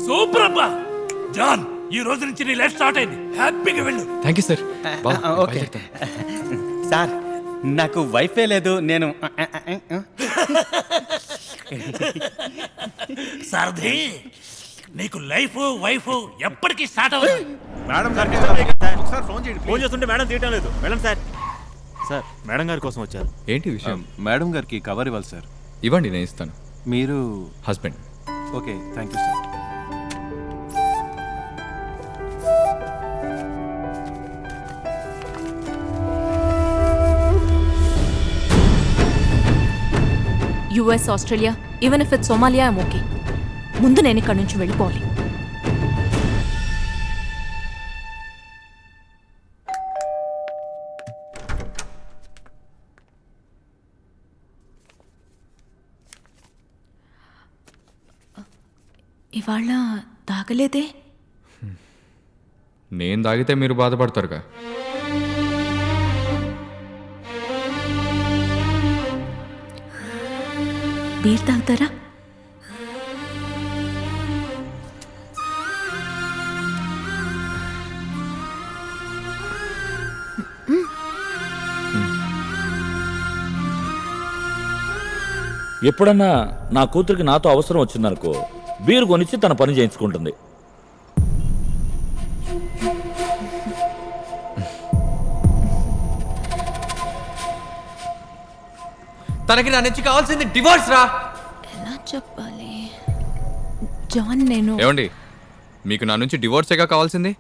Super అబ్బా. John, ఈ రోజు నుంచి నీ లైఫ్ స్టార్ట్ అయింది. హ్యాపీగా వెళ్ళు. Thank you sir. Okay sir, నాకు వైఫే లేదు. నేను సారథి, నీకు లైఫ్ వైఫ్ ఎప్పటికీ స్టార్ట్ అవుతుంది. మేడం గారికి ఒకసారి ఫోన్ చేయండి. ఫోన్ చేస్తుంటే మేడం తీయటం లేదు. వెళ్ళండి సార్. సార్, మేడం గారి కోసం వచ్చారు. ఏంటి విషయం? మేడం గారికి కవర్ ఇవ్వాలి సార్. ఇవ్వండి, నేను ఇస్తాను. మీరు husband. Okay, thank you sir. US, Australia, even if it Somalia, I'm okay. ముందు నేను ఇక్కడి నుంచి వెళ్ళిపోవాలి. ఇవాళ తాగలేదే. నేను తాగితే మీరు బాధపడతారుగా. బీర్ తాగుతారా? ఎప్పుడన్నా నా కూతురికి నాతో అవసరం వచ్చిందనుకో, బీరు కొనిచ్చి తన పని చేయించుకుంటుంది. తనకి నా నుంచి కావాల్సింది డివోర్స్ రా. ఎలా చెప్పాలి జాన్? నేను ఏమండి, మీకు నా నుంచి డివోర్సేగా కావాల్సింది?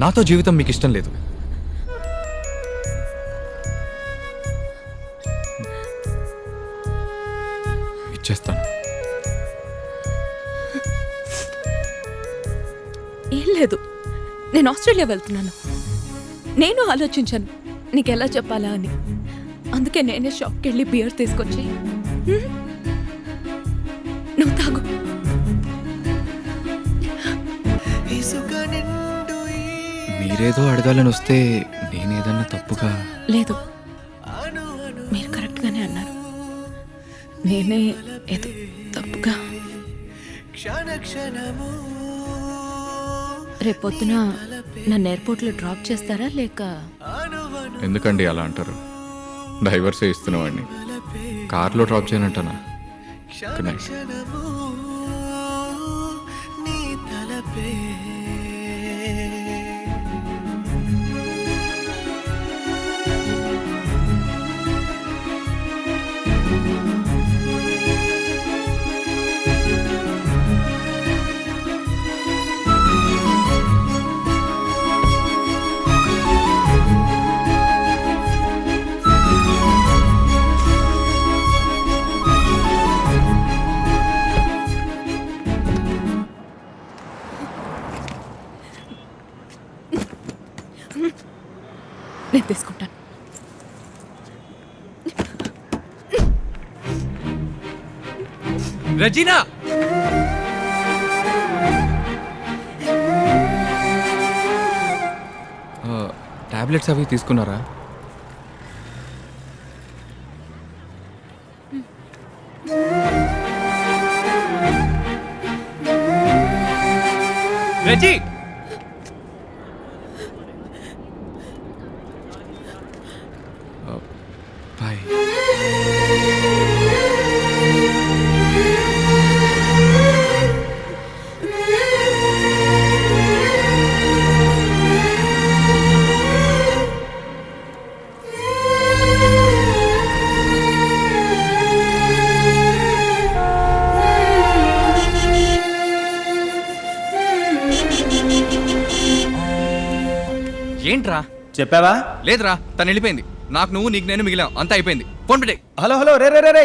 నాతో జీవితం మీకు ఇష్టం లేదు. ఇచ్చేస్తాను. ఏం లేదు, నేను ఆస్ట్రేలియా వెళ్తున్నాను. నేను ఆలోచించాను నీకు ఎలా చెప్పాలా అని. అందుకే నేనే షాప్కి వెళ్ళి బియర్ తీసుకొచ్చి నువ్వు తాగు. మీరేదో అడగాలని వస్తే నేనేదన్నా తప్పుగా? లేదు, మీరు కరెక్ట్గానే అన్నారు. నేనే ఏదో తప్పుగా. రేపొద్దున నన్ను ఎయిర్పోర్ట్లో డ్రాప్ చేస్తారా లేక? ఎందుకండి అలా అంటారు? డైవర్సే ఇస్తున్నవాడిని కార్లో డ్రాప్ చేయనంటానా? Good night. నేను తీసుకుంటాను. రజీనా, టాబ్లెట్స్ అవి తీసుకున్నారా? రజీ, బాయ్. ఏంట్రా? చెప్పావా? లేదురా, తను వెళ్ళిపోయింది. నాకు నువ్వు, నీకు నేను మిగిలాం. అంతా అయిపోయింది. ఫోన్ పెట్టే. హలో హలో, రే రే రే రే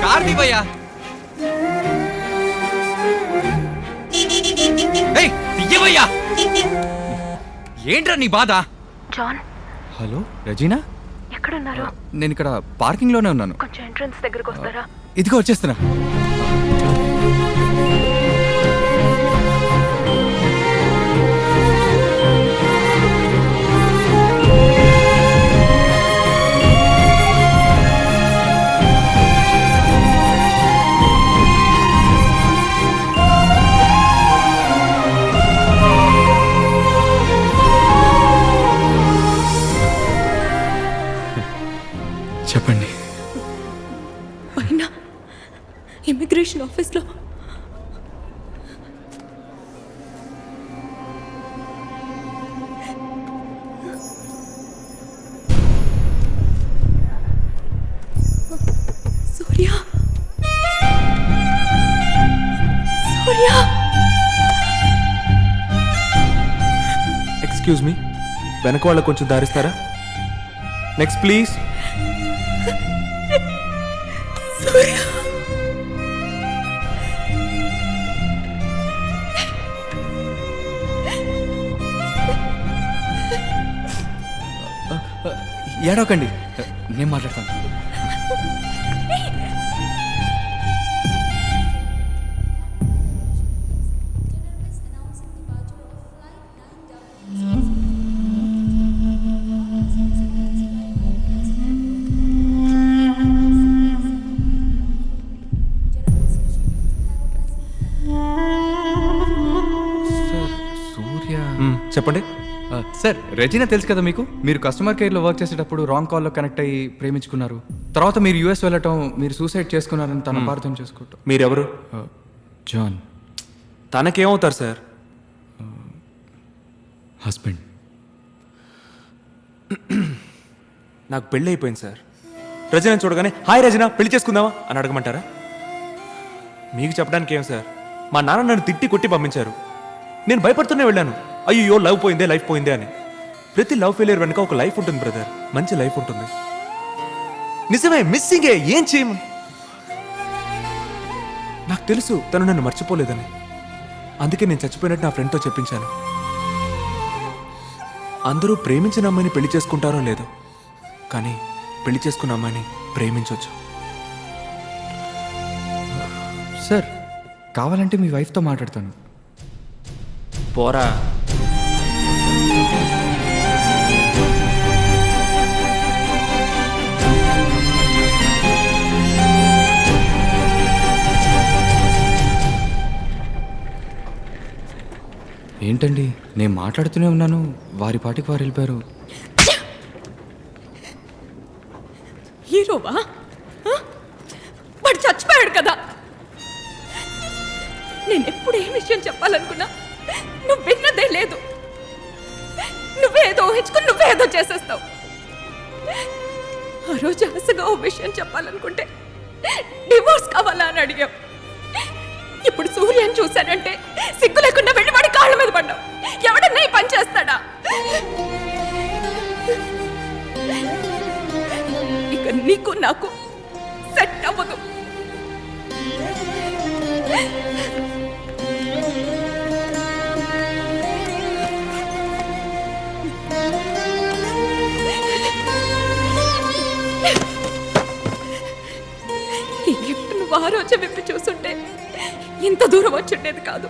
కార్ దివయ్యా. దియ్యవయ్యా. ఏంట్రా నీ బాధ? జాన్, హలో రజీనా, ఎక్కడున్నారు? నేను ఇక్కడ పార్కింగ్ లోనే ఉన్నాను. కొంచెం ఎంట్రన్స్ దగ్గరకు వస్తారా? ఇదిగో వచ్చేస్తున్నా. ఎక్స్క్యూజ్ మీ, వెనక వాళ్ళకు కొంచెం దారిస్తారా? Next please. ఏడవకండి, నేను మాట్లాడతాను. సూర్య చెప్పండి. సార్, రెజీనా తెలుసు కదా మీకు. మీరు కస్టమర్ కేర్లో వర్క్ చేసేటప్పుడు రాంగ్ కాల్లో కనెక్ట్ అయ్యి ప్రేమించుకున్నారు. తర్వాత మీరు యూఎస్ వెళ్ళటం, మీరు సూసైడ్ చేసుకున్నారని తన అపార్థం చేసుకుంటాం. మీరెవరు? జాన్. తనకేమవుతారు సార్? హస్బెండ్. నాకు పెళ్ళి అయిపోయింది సార్. రజన చూడగానే హాయ్ రజన పెళ్లి చేసుకుందామా అని అడగమంటారా? మీకు చెప్పడానికి ఏం సార్, మా నాన్న నన్ను తిట్టి కొట్టి పంపించారు. నేను భయపడుతూనే వెళ్ళాను, అయ్యో లవ్ పోయిందే లైఫ్ పోయిందే అని. ప్రతి లవ్ ఫెయిలియర్ వెనుక ఒక లైఫ్ ఉంటుంది బ్రదర్, మంచి లైఫ్ ఉంటుంది. నిజమే, మిస్సింగే, ఏం చేయము. నాకు తెలుసు తను నన్ను మర్చిపోలేదని. అందుకే నేను చచ్చిపోయినట్టు నా ఫ్రెండ్తో చెప్పించాను. అందరూ ప్రేమించిన అమ్మాయిని పెళ్లి చేసుకుంటారో లేదో, కానీ పెళ్లి చేసుకున్న అమ్మాయిని ప్రేమించవచ్చు. సార్, కావాలంటే మీ వైఫ్తో మాట్లాడతాను. పోరా. ఏంటండి, నేను మాట్లాడుతూనే ఉన్నాను, వారి పాటికి వారు వెళ్ళిపోయారు. హీరోవా? వాడు చచ్చిపోయాడు కదా. నేను ఎప్పుడు ఏ విషయం చెప్పాలనుకున్నా నువ్వు విన్నదే లేదు. నువ్వేదో ఊహించుకుని నువ్వేదో చేసేస్తావు. ఆ రోజు ఆశగా ఓ విషయం చెప్పాలనుకుంటే డివోర్స్ కావాలా అని అడిగావు. ఇప్పుడు సూర్యని చూశానంటే సిగ్గు లేకుండా వెళ్ళి వాడి కాళ్ళ మీద పడ్డావు. ఎవడన్నా ఈ పని చేస్తాడా? ఇక నీకు నాకు సెట్ అవ్వదు. ఈ గిఫ్ట్ నువ్వు ఆ రోజు విప్పి చూస్తుంటే ఇంత దూరం వచ్చుండేది కాదు.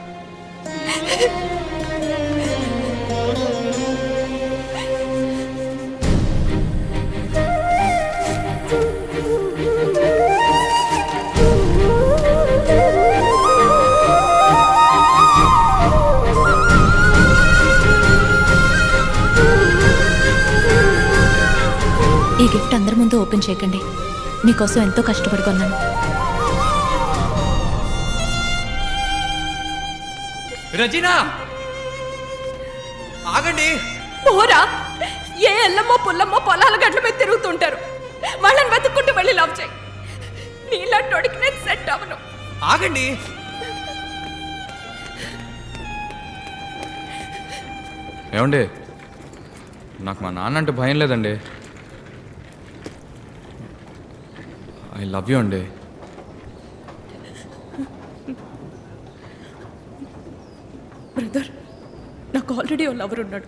ఈ గిఫ్ట్ అందరి ముందు ఓపెన్ చేయకండి. మీకోసం ఎంతో కష్టపడి కొన్నాను. రజీనా, ఆగండి. పోరా. ఏ ఎల్లమ్మో పుల్లమ్మో పొలాల గడ్ల మీద తిరుగుతుంటారు. వాళ్ళని వెతుక్కుంటూ వెళ్ళి లవ్ చేయి. నీలాంటోడికి నేను సెట్ అవ్వను. ఆగండి. ఏమండి, నాకు మా నాన్న అంటే భయం లేదండి. ఐ లవ్ యూ అండి. బ్రదర్, నాకు ఆల్రెడీ ఓ లవర్ ఉన్నాడు.